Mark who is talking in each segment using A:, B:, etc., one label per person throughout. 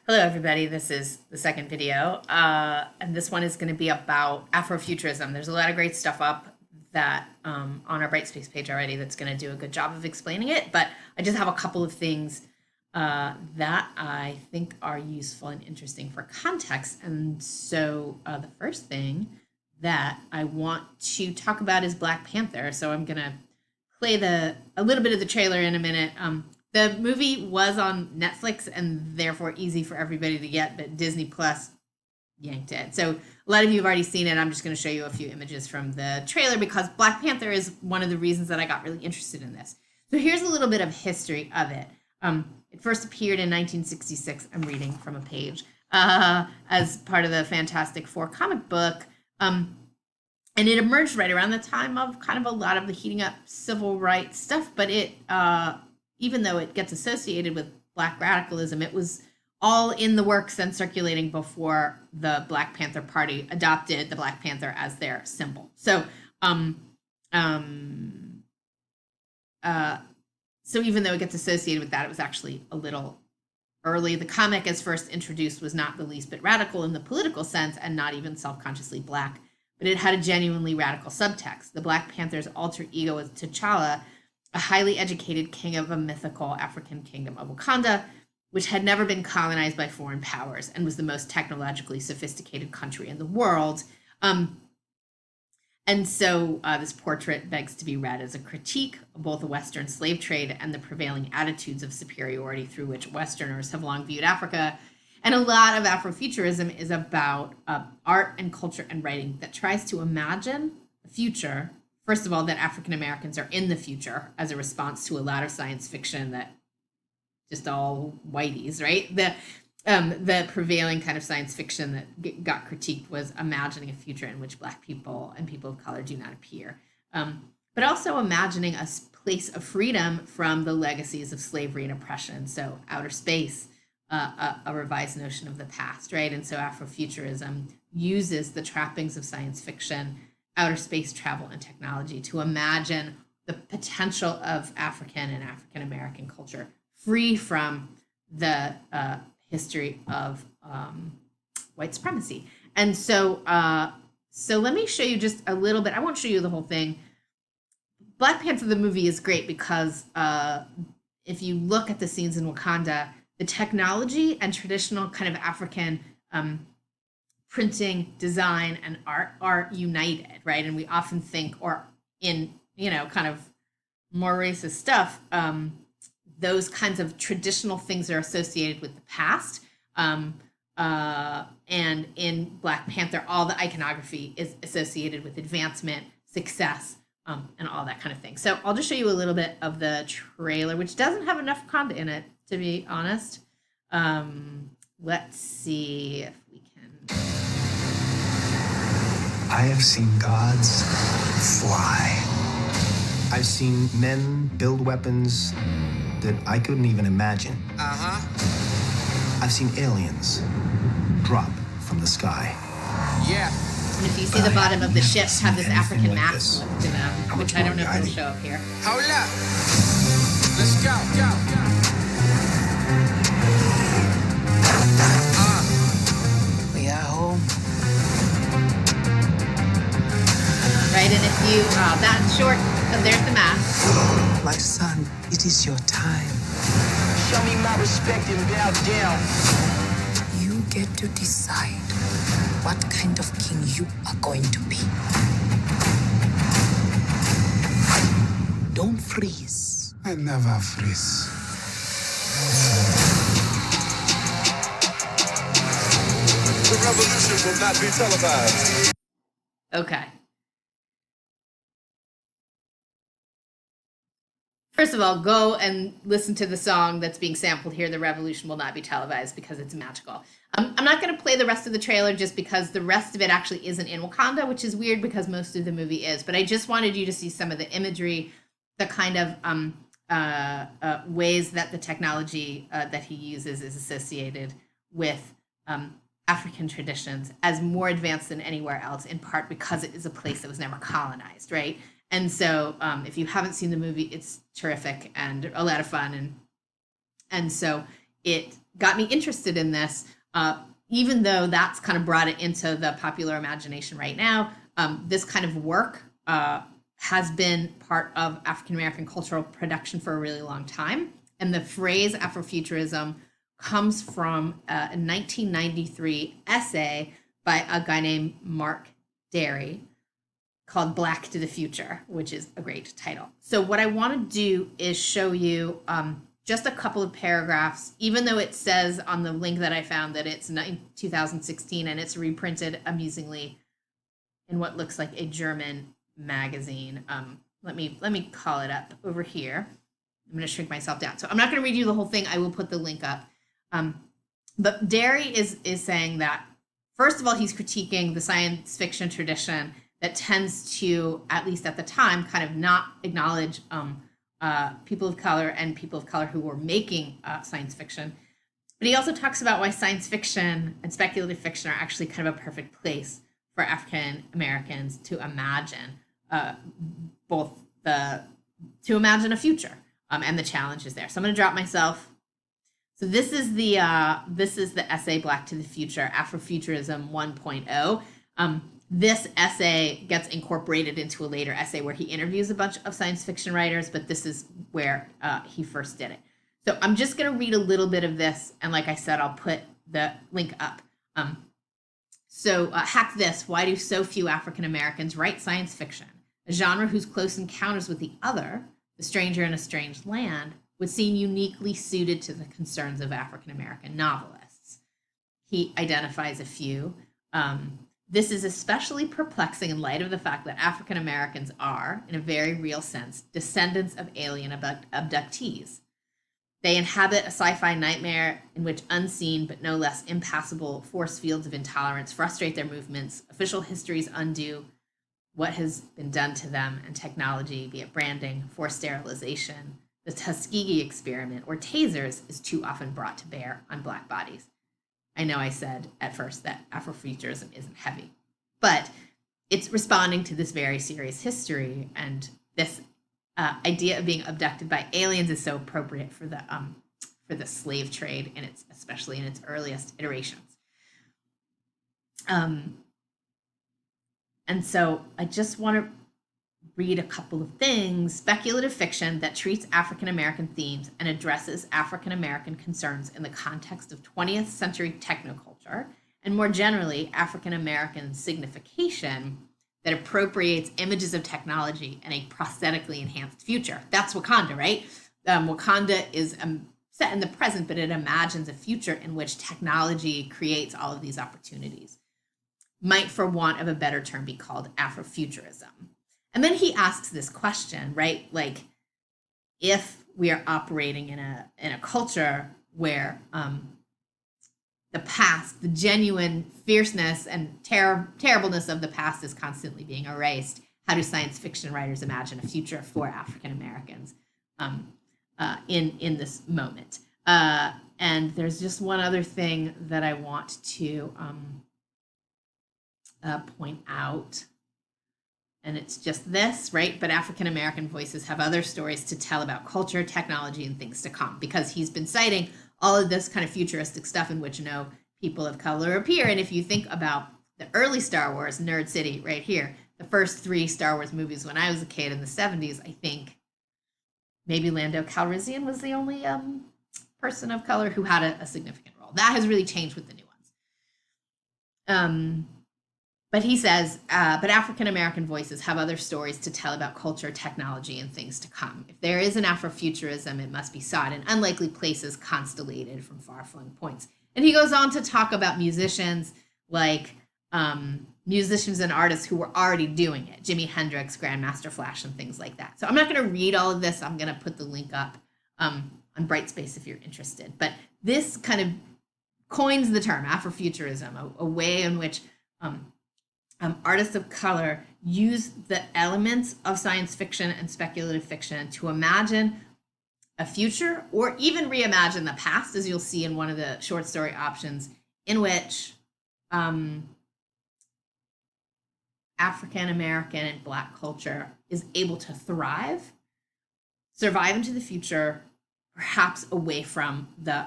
A: Hello, everybody. This is the second video, and this one is going to be about Afrofuturism. There's a lot of great stuff up that on our Brightspace page already that's going to do a good job of explaining it, but I just have a couple of things that I think are useful and interesting for context. And so the first thing that I want to talk about is Black Panther. So I'm going to play a little bit of the trailer in a minute. The movie was on Netflix and therefore easy for everybody to get, but Disney Plus yanked it. So a lot of you have already seen it. I'm just going to show you a few images from the trailer because Black Panther is one of the reasons that I got really interested in this. So here's a little bit of history of it. It first appeared in 1966. I'm reading from a page as part of the Fantastic Four comic book. And it emerged right around the time of kind of a lot of the heating up civil rights stuff, but it even though it gets associated with Black radicalism, it was all in the works and circulating before the Black Panther Party adopted the Black Panther as their symbol. So even though it gets associated with that, it was actually a little early. The comic as first introduced was not the least bit radical in the political sense and not even self-consciously Black, but it had a genuinely radical subtext. The Black Panther's alter ego was T'Challa, a highly educated king of a mythical African kingdom of Wakanda, which had never been colonized by foreign powers and was the most technologically sophisticated country in the world. And so this portrait begs to be read as a critique of both the Western slave trade and the prevailing attitudes of superiority through which Westerners have long viewed Africa. And a lot of Afrofuturism is about art and culture and writing that tries to imagine a future. First of all, that African Americans are in the future as a response to a lot of science fiction that just all whiteys, right? The prevailing kind of science fiction that got critiqued was imagining a future in which Black people and people of color do not appear, but also imagining a place of freedom from the legacies of slavery and oppression. So outer space, a revised notion of the past, right? And so Afrofuturism uses the trappings of science fiction, outer space travel, and technology to imagine the potential of African and African American culture free from the history of white supremacy. And so let me show you just a little bit. I won't show you the whole thing. Black Panther, the movie, is great because if you look at the scenes in Wakanda, the technology and traditional kind of African printing, design, and art are united, right? And we often think, or in, kind of more racist stuff, those kinds of traditional things are associated with the past. And in Black Panther, all the iconography is associated with advancement, success, and all that kind of thing. So I'll just show you a little bit of the trailer, which doesn't have enough content in it, to be honest. Let's see if we can.
B: I have seen gods fly. I've seen men build weapons that I couldn't even imagine. I've seen aliens drop from the sky.
C: Yeah.
A: And if you see the bottom of the ships have this African mask look to them, which I don't know if it'll show up here.
C: Hold up. Let's go.
B: We are home.
A: Right, and if you, that short, there's the mask.
B: My son, it is your time.
C: Show me my respect and bow down.
D: You get to decide what kind of king you are going to be. Don't freeze.
B: I never freeze.
E: The revolution will not be televised.
A: Okay. First of all, go and listen to the song that's being sampled here. The revolution will not be televised because it's magical. I'm not going to play the rest of the trailer just because the rest of it actually isn't in Wakanda, which is weird because most of the movie is. But I just wanted you to see some of the imagery, the kind of ways that the technology that he uses is associated with African traditions as more advanced than anywhere else, in part because it is a place that was never colonized, right? And so if you haven't seen the movie, it's terrific and a lot of fun. And so it got me interested in this, even though that's kind of brought it into the popular imagination right now. This kind of work has been part of African American cultural production for a really long time. And the phrase Afrofuturism comes from a 1993 essay by a guy named Mark Derry called Black to the Future, which is a great title. So what I want to do is show you just a couple of paragraphs, even though it says on the link that I found that it's 2016 and it's reprinted amusingly in what looks like a German magazine. Let me call it up over here. I'm going to shrink myself down. So I'm not going to read you the whole thing. I will put the link up. But Derry is saying that, first of all, he's critiquing the science fiction tradition that tends to, at least at the time, kind of not acknowledge people of color and people of color who were making science fiction. But he also talks about why science fiction and speculative fiction are actually kind of a perfect place for African Americans to imagine to imagine a future and the challenges there. So I'm going to drop myself. So this is the essay Black to the Future, Afrofuturism 1.0. This essay gets incorporated into a later essay where he interviews a bunch of science fiction writers, but this is where he first did it. So I'm just going to read a little bit of this, and like I said, I'll put the link up. Hack this. Why do so few African Americans write science fiction? A genre whose close encounters with the other, the stranger in a strange land, would seem uniquely suited to the concerns of African American novelists. He identifies a few. This is especially perplexing in light of the fact that African Americans are, in a very real sense, descendants of alien abductees. They inhabit a sci-fi nightmare in which unseen but no less impassable force fields of intolerance frustrate their movements, official histories undo what has been done to them, and technology, be it branding, forced sterilization, the Tuskegee experiment, or tasers, is too often brought to bear on Black bodies. I know I said at first that Afrofuturism isn't heavy, but it's responding to this very serious history, and this idea of being abducted by aliens is so appropriate for the slave trade, and it's especially in its earliest iterations. And so I just want to read a couple of things. Speculative fiction that treats African American themes and addresses African American concerns in the context of 20th century technoculture, and more generally, African American signification that appropriates images of technology and a prosthetically enhanced future. That's Wakanda, right? Wakanda is set in the present, but it imagines a future in which technology creates all of these opportunities. Might, for want of a better term, be called Afrofuturism. And then he asks this question, right? Like, if we are operating in a culture where the past, the genuine fierceness and terribleness of the past is constantly being erased, how do science fiction writers imagine a future for African Americans in this moment? And there's just one other thing that I want to point out. And it's just this, right? But African American voices have other stories to tell about culture, technology, and things to come, because he's been citing all of this kind of futuristic stuff in which no people of color appear. And if you think about the early Star Wars, Nerd City right here, the first 3 Star Wars movies when I was a kid in the 70s, I think maybe Lando Calrissian was the only person of color who had a significant role. That has really changed with the new ones. But he says, but African American voices have other stories to tell about culture, technology, and things to come. If there is an Afrofuturism, it must be sought in unlikely places, constellated from far-flung points. And he goes on to talk about musicians, like musicians and artists who were already doing it, Jimi Hendrix, Grandmaster Flash, and things like that. So I'm not going to read all of this. I'm going to put the link up on Brightspace if you're interested. But this kind of coins the term Afrofuturism, a way in which artists of color use the elements of science fiction and speculative fiction to imagine a future, or even reimagine the past, as you'll see in one of the short story options, in which African American and Black culture is able to thrive, survive into the future, perhaps away from the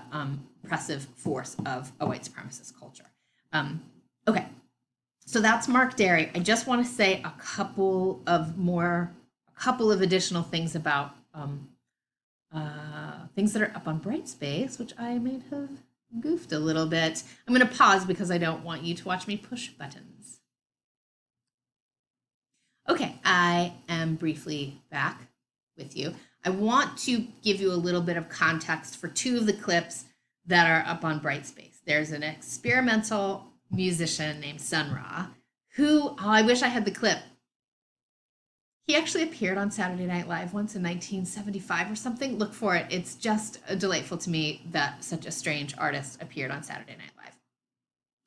A: oppressive force of a white supremacist culture. Okay, so that's Mark Derry. I just want to say a couple of additional things about things that are up on Brightspace, which I may have goofed a little bit. I'm going to pause because I don't want you to watch me push buttons. Okay, I am briefly back with you. I want to give you a little bit of context for two of the clips that are up on Brightspace. There's an experimental musician named Sun Ra, who, I wish I had the clip. He actually appeared on Saturday Night Live once in 1975 or something. Look for it. It's just delightful to me that such a strange artist appeared on Saturday Night Live.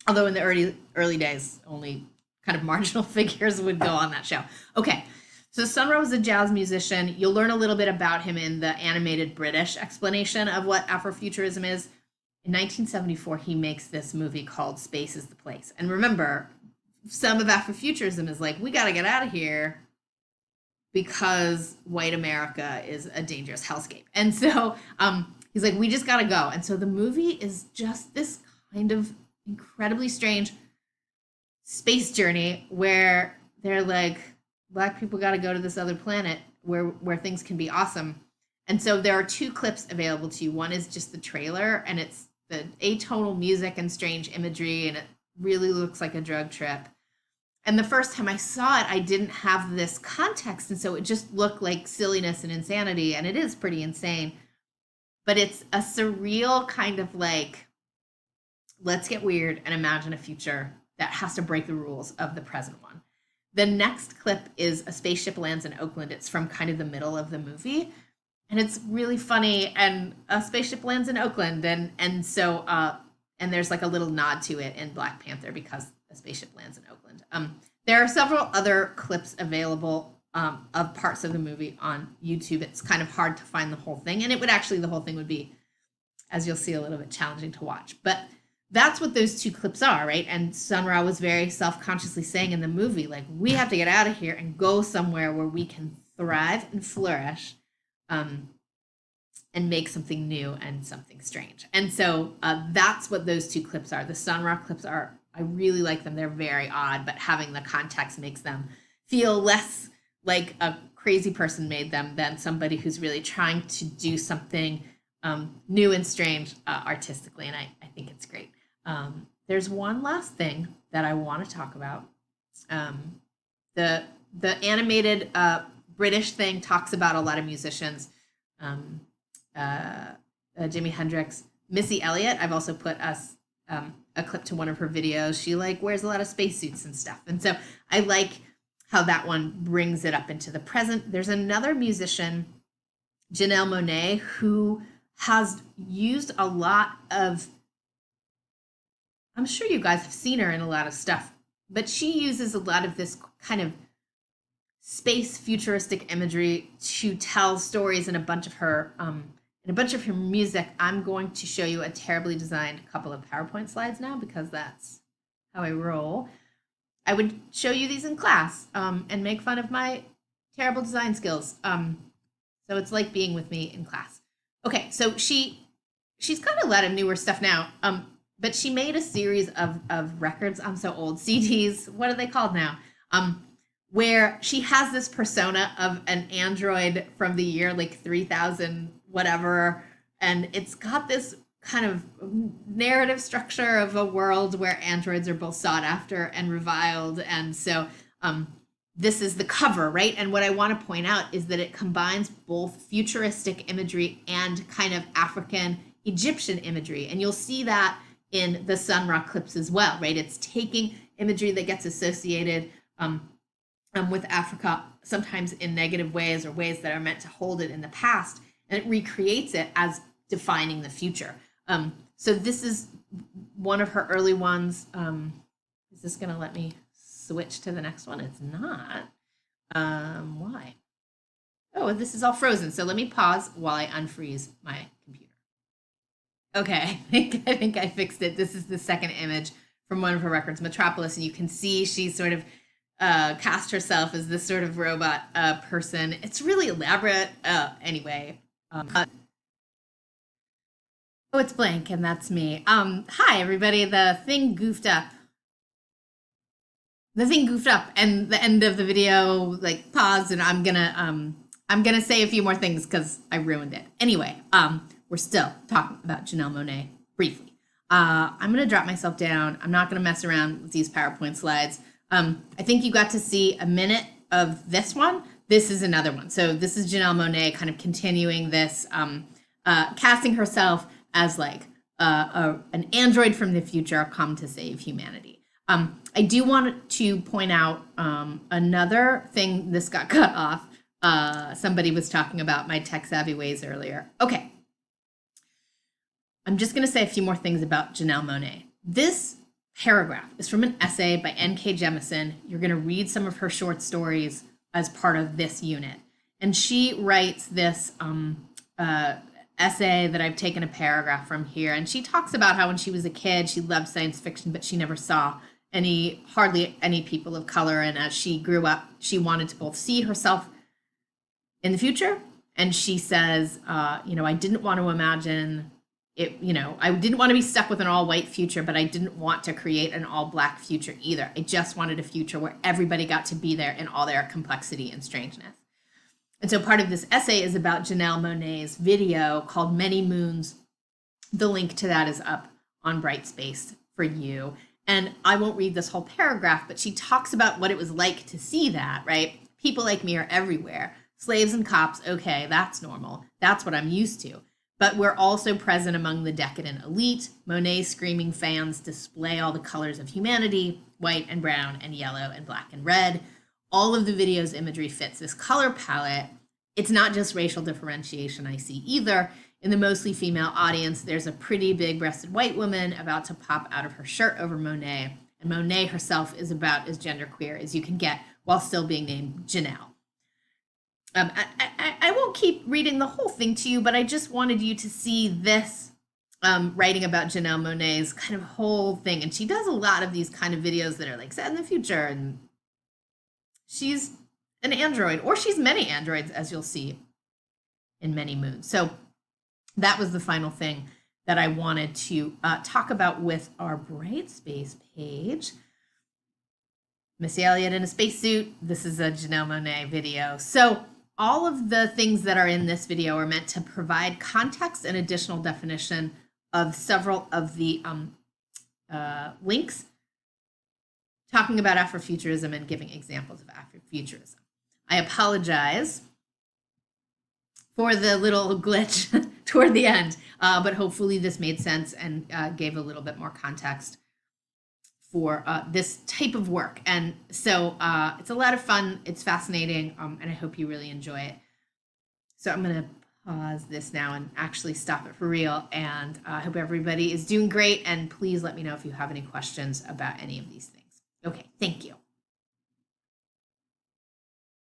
A: Although in the early days, only kind of marginal figures would go on that show. Okay, so Sun Ra was a jazz musician. You'll learn a little bit about him in the animated British explanation of what Afrofuturism is. In 1974, he makes this movie called Space is the Place. And remember, some of Afrofuturism is like, we got to get out of here because white America is a dangerous hellscape. And so he's like, we just got to go. And so the movie is just this kind of incredibly strange space journey where they're like, Black people got to go to this other planet where things can be awesome. And so there are two clips available to you. One is just the trailer, and it's the atonal music and strange imagery, and it really looks like a drug trip. And the first time I saw it, I didn't have this context, and so it just looked like silliness and insanity, and it is pretty insane. But it's a surreal kind of like, let's get weird and imagine a future that has to break the rules of the present one. The next clip is a spaceship lands in Oakland. It's from kind of the middle of the movie, and it's really funny. And a spaceship lands in Oakland, and so there's like a little nod to it in Black Panther because a spaceship lands in Oakland. There are several other clips available of parts of the movie on YouTube. It's kind of hard to find the whole thing, and the whole thing would be, as you'll see, a little bit challenging to watch. But that's what those two clips are, right? And Sun Ra was very self-consciously saying in the movie, like, we have to get out of here and go somewhere where we can thrive and flourish, and make something new and something strange. And so that's what those two clips are. The Sun Ra clips are, I really like them. They're very odd, but having the context makes them feel less like a crazy person made them than somebody who's really trying to do something new and strange artistically. And I think it's great. There's one last thing that I want to talk about. The animated British thing talks about a lot of musicians. Jimi Hendrix, Missy Elliott. I've also put a clip to one of her videos. She like wears a lot of spacesuits and stuff. And so I like how that one brings it up into the present. There's another musician, Janelle Monáe, who has used a lot of, I'm sure you guys have seen her in a lot of stuff, but she uses a lot of this kind of space futuristic imagery to tell stories in a bunch of her music. I'm going to show you a terribly designed couple of PowerPoint slides now because that's how I roll. I would show you these in class and make fun of my terrible design skills. So it's like being with me in class. Okay, so she's got a lot of newer stuff now, but she made a series of records. I'm so old. CDs. What are they called now? Where she has this persona of an android from the year like 3000 whatever, and it's got this kind of narrative structure of a world where androids are both sought after and reviled. And so this is the cover, right? And what I want to point out is that it combines both futuristic imagery and kind of African Egyptian imagery. And you'll see that in the Sun Ra clips as well, right? It's taking imagery that gets associated with Africa, sometimes in negative ways or ways that are meant to hold it in the past, and it recreates it as defining the future. So this is one of her early ones. Is this going to let me switch to the next one? It's not. Why? Oh, this is all frozen. So let me pause while I unfreeze my computer. Okay, I think I fixed it. This is the second image from one of her records, Metropolis, and you can see she's sort of cast herself as this sort of robot person. It's really elaborate. Anyway, Oh, it's blank, and that's me. Hi everybody. The thing goofed up. And the end of the video like paused, and I'm gonna say a few more things because I ruined it. Anyway, we're still talking about Janelle Monáe briefly. I'm gonna drop myself down. I'm not gonna mess around with these PowerPoint slides. I think you got to see a minute of this one. This is another one. So this is Janelle Monáe kind of continuing this, casting herself as like an android from the future come to save humanity. I do want to point out another thing. This got cut off. Somebody was talking about my tech savvy ways earlier. Okay. I'm just going to say a few more things about Janelle Monáe. This paragraph is from an essay by N.K. Jemisin. You're going to read some of her short stories as part of this unit. And she writes this essay that I've taken a paragraph from here. And she talks about how when she was a kid, she loved science fiction, but she never saw hardly any people of color. And as she grew up, she wanted to both see herself in the future. And she says, I didn't want to imagine it, I didn't want to be stuck with an all white future, but I didn't want to create an all black future either. I just wanted a future where everybody got to be there in all their complexity and strangeness. And so part of this essay is about Janelle Monáe's video called Many Moons. The link to that is up on Brightspace for you. And I won't read this whole paragraph, but she talks about what it was like to see that, right? People like me are everywhere. Slaves and cops, okay, that's normal. That's what I'm used to. But we're also present among the decadent elite. Monet's screaming fans display all the colors of humanity, white and brown and yellow and black and red. All of the video's imagery fits this color palette. It's not just racial differentiation I see either. In the mostly female audience, there's a pretty big-breasted white woman about to pop out of her shirt over Monáe, and Monáe herself is about as genderqueer as you can get while still being named Janelle. I won't keep reading the whole thing to you, but I just wanted you to see this writing about Janelle Monáe's kind of whole thing. And she does a lot of these kind of videos that are like set in the future, and she's an android, or she's many androids, as you'll see in Many Moons. So that was the final thing that I wanted to talk about with our Brightspace page. Missy Elliott in a spacesuit. This is a Janelle Monáe video. So all of the things that are in this video are meant to provide context and additional definition of several of the links talking about Afrofuturism and giving examples of Afrofuturism. I apologize for the little glitch toward the end, but hopefully this made sense and gave a little bit more context for this type of work. And so it's a lot of fun. It's fascinating, and I hope you really enjoy it. So I'm going to pause this now and actually stop it for real. And I hope everybody is doing great. And please let me know if you have any questions about any of these things. Okay, thank you.